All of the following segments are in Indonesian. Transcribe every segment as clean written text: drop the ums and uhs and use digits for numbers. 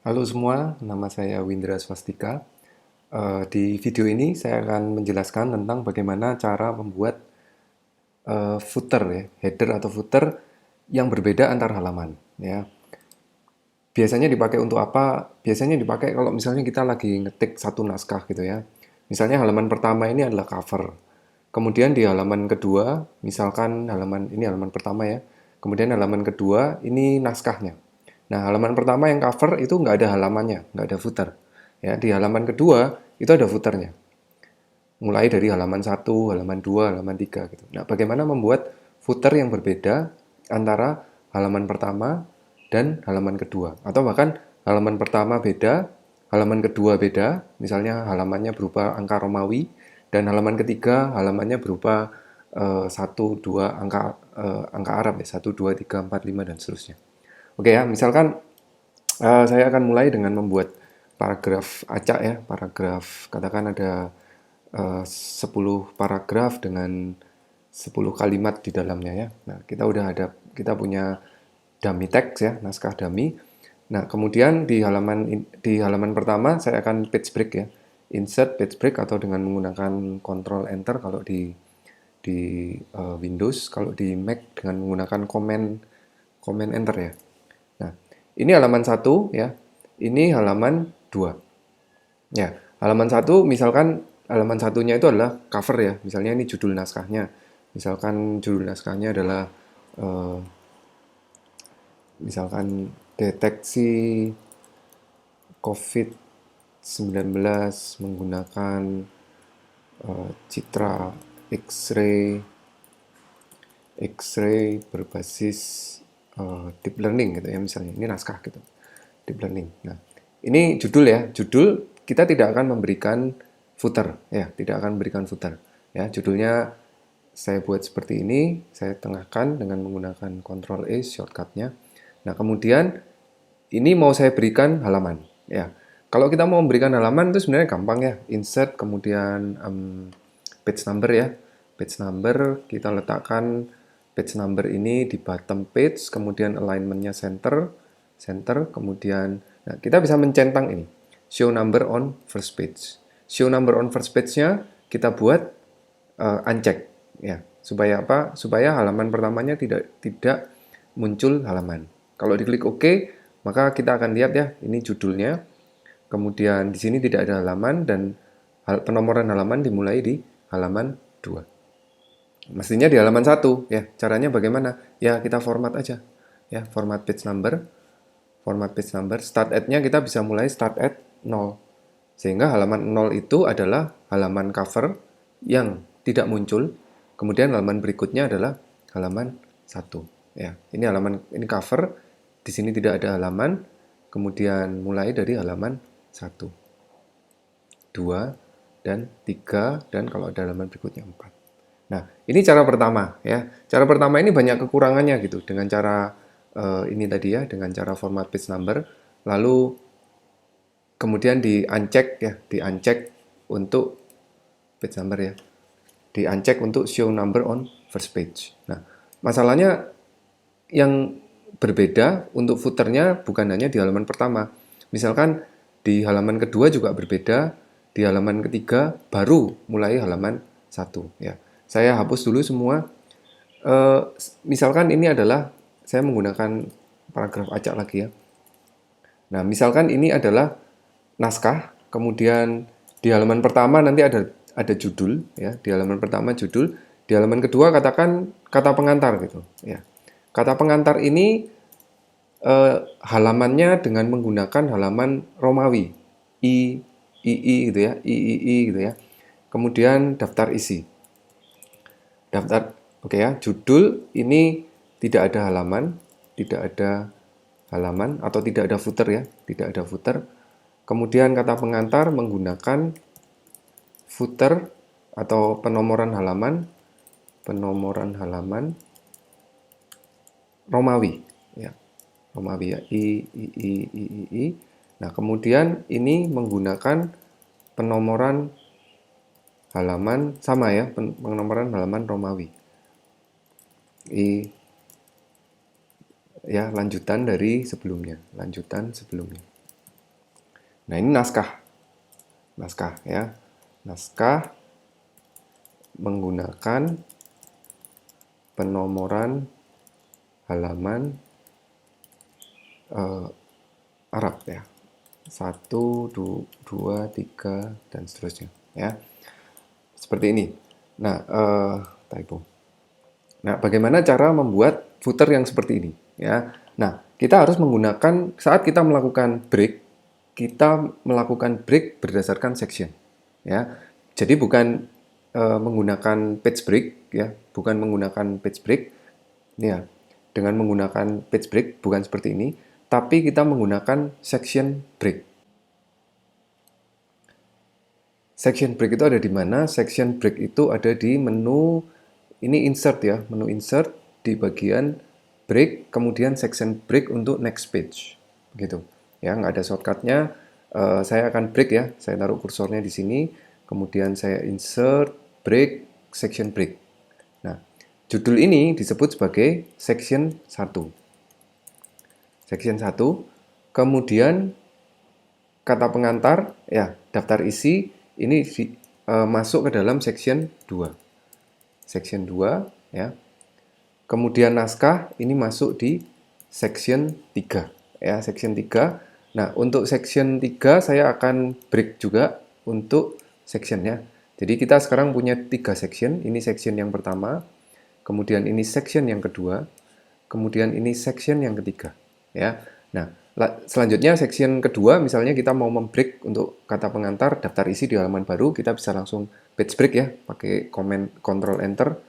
Halo semua, nama saya Windra Swastika. Di video ini saya akan menjelaskan tentang bagaimana cara membuat footer ya, header atau footer yang berbeda antar halaman. Ya, biasanya dipakai untuk apa? Biasanya dipakai kalau misalnya kita lagi ngetik satu naskah gitu ya. Misalnya halaman pertama ini adalah cover. Kemudian di halaman kedua, misalkan halaman ini halaman pertama ya. Kemudian halaman kedua ini naskahnya. Nah, halaman pertama yang cover itu nggak ada halamannya, nggak ada footer. Ya, di halaman kedua itu ada footernya. Mulai dari halaman satu, halaman 2, halaman 3 gitu. Nah, bagaimana membuat footer yang berbeda antara halaman pertama dan halaman kedua, atau bahkan halaman pertama beda, halaman kedua beda, misalnya halamannya berupa angka Romawi dan halaman ketiga halamannya berupa 1 2 angka Arab ya, 1 2 3 4 5 dan seterusnya. Oke ya, misalkan saya akan mulai dengan membuat paragraf acak ya, paragraf katakan ada 10 paragraf dengan 10 kalimat di dalamnya ya. Nah, kita punya dummy text ya, naskah dummy. Nah, kemudian di halaman pertama saya akan page break ya. Insert page break atau dengan menggunakan Control Enter kalau di Windows, kalau di Mac dengan menggunakan Command Enter ya. Nah, ini halaman satu ya. Ini halaman 2. Ya, halaman satu misalkan halaman satunya itu adalah cover ya. Misalnya ini judul naskahnya. Misalkan judul naskahnya adalah eh, misalkan deteksi COVID-19 menggunakan citra X-ray X-ray berbasis deep learning gitu ya, misalnya ini naskah gitu, deep learning. Nah, ini judul ya, judul kita tidak akan memberikan footer ya, tidak akan memberikan footer ya. Judulnya saya buat seperti ini, saya tengahkan dengan menggunakan Ctrl A shortcutnya. Nah, kemudian ini mau saya berikan halaman ya. Kalau kita mau memberikan halaman itu sebenarnya gampang ya, insert kemudian page number ya. Page number kita letakkan page number ini di bottom page, kemudian alignmentnya center, kemudian nah, kita bisa mencentang ini, show number on first page. Show number on first page-nya kita buat uncheck ya, supaya apa? Supaya halaman pertamanya tidak muncul halaman. Kalau diklik OK, maka kita akan lihat ya, ini judulnya. Kemudian di sini tidak ada halaman dan penomoran halaman dimulai di halaman 2. Mestinya di halaman 1 ya. Caranya bagaimana? Ya, kita format aja. Ya, format page number. Format page number, start at-nya kita bisa mulai start at 0. Sehingga halaman 0 itu adalah halaman cover yang tidak muncul. Kemudian halaman berikutnya adalah halaman 1. Ya, ini cover, di sini tidak ada halaman. Kemudian mulai dari halaman 1, 2, dan 3, dan kalau ada halaman berikutnya 4. Nah, ini cara pertama ya. Cara pertama ini banyak kekurangannya gitu dengan cara ini tadi ya, dengan cara format page number. Lalu kemudian di uncheck ya, di uncheck untuk page number ya. Di uncheck untuk show number on first page. Nah, masalahnya yang berbeda untuk footernya bukan hanya di halaman pertama. Misalkan di halaman kedua juga berbeda, di halaman ketiga baru mulai halaman satu ya. Saya hapus dulu semua. Eh, Misalkan ini adalah saya menggunakan paragraf acak lagi ya. Nah, misalkan ini adalah naskah, kemudian di halaman pertama nanti ada judul ya, di halaman pertama judul, di halaman kedua katakan kata pengantar gitu ya. Kata pengantar ini halamannya dengan menggunakan halaman Romawi, I gitu ya, I gitu ya. Kemudian daftar isi. Daftar, oke ya, judul ini tidak ada halaman, tidak ada halaman atau tidak ada footer ya, tidak ada footer. Kemudian kata pengantar menggunakan footer atau penomoran halaman Romawi ya. Romawi ya, I. Nah, kemudian ini menggunakan penomoran halaman sama ya, penomoran halaman Romawi. I ya, lanjutan dari sebelumnya, lanjutan sebelumnya. Nah, ini naskah ya. Naskah menggunakan penomoran halaman Arab ya. 1, 2, 3 dan seterusnya ya. Seperti ini. Nah, typo. Nah, bagaimana cara membuat footer yang seperti ini ya? Nah, kita harus menggunakan saat kita melakukan break, kita melakukan break berdasarkan section ya. Jadi bukan menggunakan page break ya, bukan menggunakan page break ya. Dengan menggunakan page break bukan seperti ini, tapi kita menggunakan section break. Section break itu ada di mana? Section break itu ada di menu ini insert ya, menu insert di bagian break, kemudian section break untuk next page, gitu. Ya, nggak ada shortcutnya. Saya akan break ya, saya taruh kursornya di sini, kemudian saya insert break, section break. Nah, judul ini disebut sebagai section 1. Section 1, kemudian kata pengantar ya, daftar isi ini masuk ke dalam section 2. Section 2 ya. Kemudian naskah ini masuk di section 3 ya, section 3. Nah, untuk section 3 saya akan break juga untuk sectionnya. Jadi kita sekarang punya 3 section. Ini section yang pertama, kemudian ini section yang kedua, kemudian ini section yang ketiga ya. Nah, selanjutnya section kedua misalnya kita mau membreak untuk kata pengantar daftar isi di halaman baru, kita bisa langsung page break ya, pakai command control enter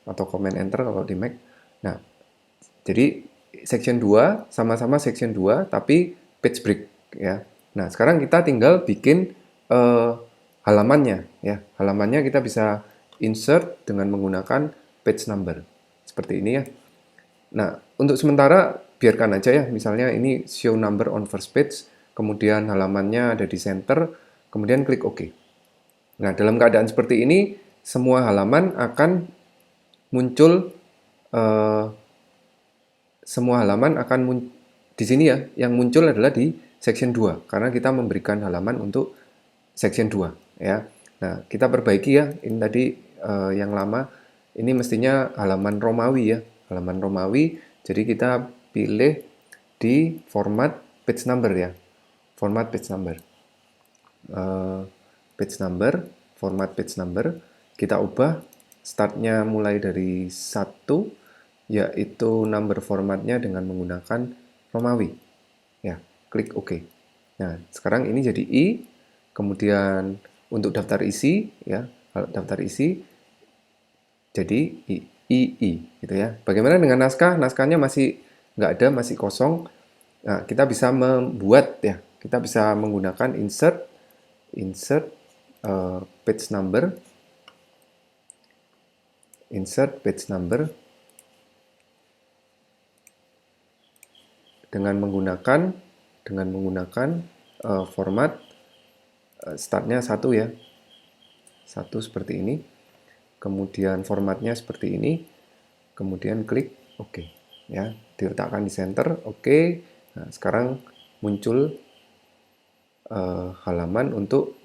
atau command enter kalau di Mac. Nah, jadi section 2 sama-sama section 2 tapi page break ya. Nah, sekarang kita tinggal bikin halamannya ya. Halamannya kita bisa insert dengan menggunakan page number. Seperti ini ya. Nah, untuk sementara biarkan aja ya. Misalnya ini show number on first page, kemudian halamannya ada di center, kemudian klik OK. Nah, dalam keadaan seperti ini, semua halaman akan muncul di sini ya, yang muncul adalah di section 2 karena kita memberikan halaman untuk section 2 ya. Nah, kita perbaiki ya. Ini tadi yang lama, ini mestinya halaman Romawi ya, halaman Romawi. Jadi kita pilih di format page number ya. Format page number. Format page number, kita ubah startnya mulai dari 1, yaitu number formatnya dengan menggunakan Romawi. Ya, klik OK. Nah, sekarang ini jadi I, kemudian untuk daftar isi, ya, daftar isi jadi I, gitu ya. Bagaimana dengan naskah? Naskahnya masih nggak ada, masih kosong. Nah, kita bisa membuat ya, kita bisa menggunakan insert page number, dengan menggunakan format startnya 1 ya, 1 seperti ini, kemudian formatnya seperti ini, kemudian klik OK ya, diletakkan di center OK. Nah, sekarang muncul halaman untuk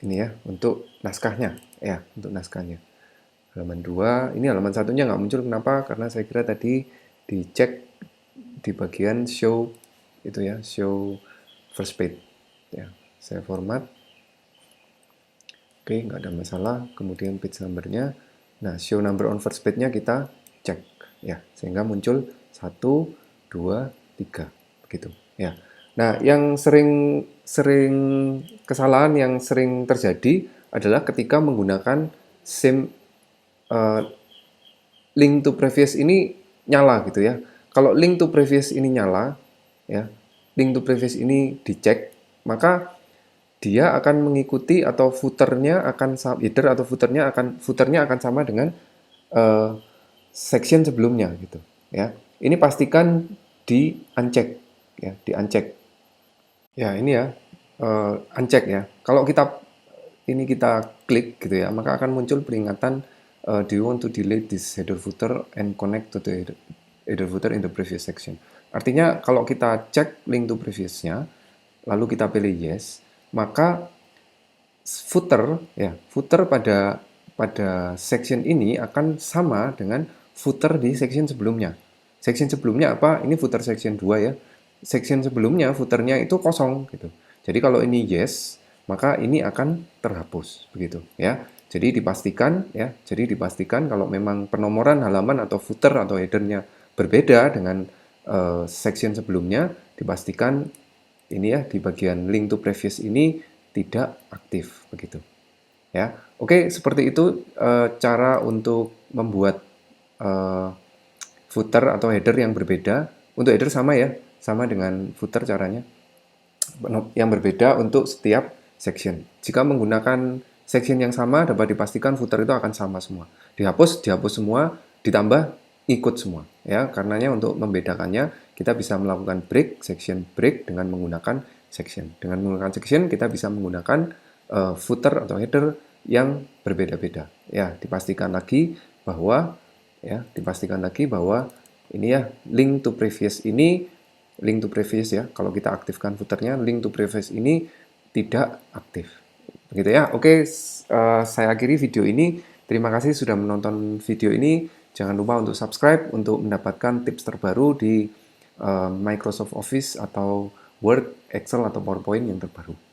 ini ya, untuk naskahnya ya, untuk naskahnya. Halaman 2, ini halaman satunya nggak muncul, kenapa? Karena saya kira tadi dicek di bagian show itu ya, show first page ya. Saya format, oke, nggak ada masalah. Kemudian page numbernya, nah show number on first page-nya kita cek ya, sehingga muncul 1, 2, 3 begitu ya. Nah, yang kesalahan yang sering terjadi adalah ketika menggunakan link to previous ini nyala gitu ya. Kalau link to previous ini nyala ya, link to previous ini dicek, maka dia akan mengikuti atau footernya akan header atau footernya akan sama dengan section sebelumnya gitu ya. Ini pastikan di uncheck ya, di uncheck. Ya, ini ya, uncheck ya. Kalau kita klik gitu ya, maka akan muncul peringatan do you want to delete this header footer and connect to the header footer in the previous section. Artinya kalau kita cek link to previous-nya, lalu kita pilih yes, maka footer pada section ini akan sama dengan footer di section sebelumnya. Section sebelumnya apa? Ini footer section 2 ya. Section sebelumnya footernya itu kosong gitu. Jadi kalau ini yes, maka ini akan terhapus begitu ya. Jadi dipastikan kalau memang penomoran halaman atau footer atau headernya berbeda dengan section sebelumnya, dipastikan ini ya di bagian link to previous ini tidak aktif begitu. Ya. Oke, seperti itu cara untuk membuat footer atau header yang berbeda. Untuk header sama ya, sama dengan footer caranya. Yang berbeda untuk setiap section. Jika menggunakan section yang sama, dapat dipastikan footer itu akan sama semua. Dihapus semua, ditambah ikut semua. Ya, karenanya untuk membedakannya, kita bisa melakukan section break dengan menggunakan section. Dengan menggunakan section, kita bisa menggunakan footer atau header yang berbeda-beda. Ya, dipastikan lagi bahwa ini ya link to previous ya, kalau kita aktifkan footernya, link to previous ini tidak aktif. Begitu ya. Oke, saya akhiri video ini. Terima kasih sudah menonton video ini. Jangan lupa untuk subscribe untuk mendapatkan tips terbaru di Microsoft Office atau Word, Excel, atau PowerPoint yang terbaru.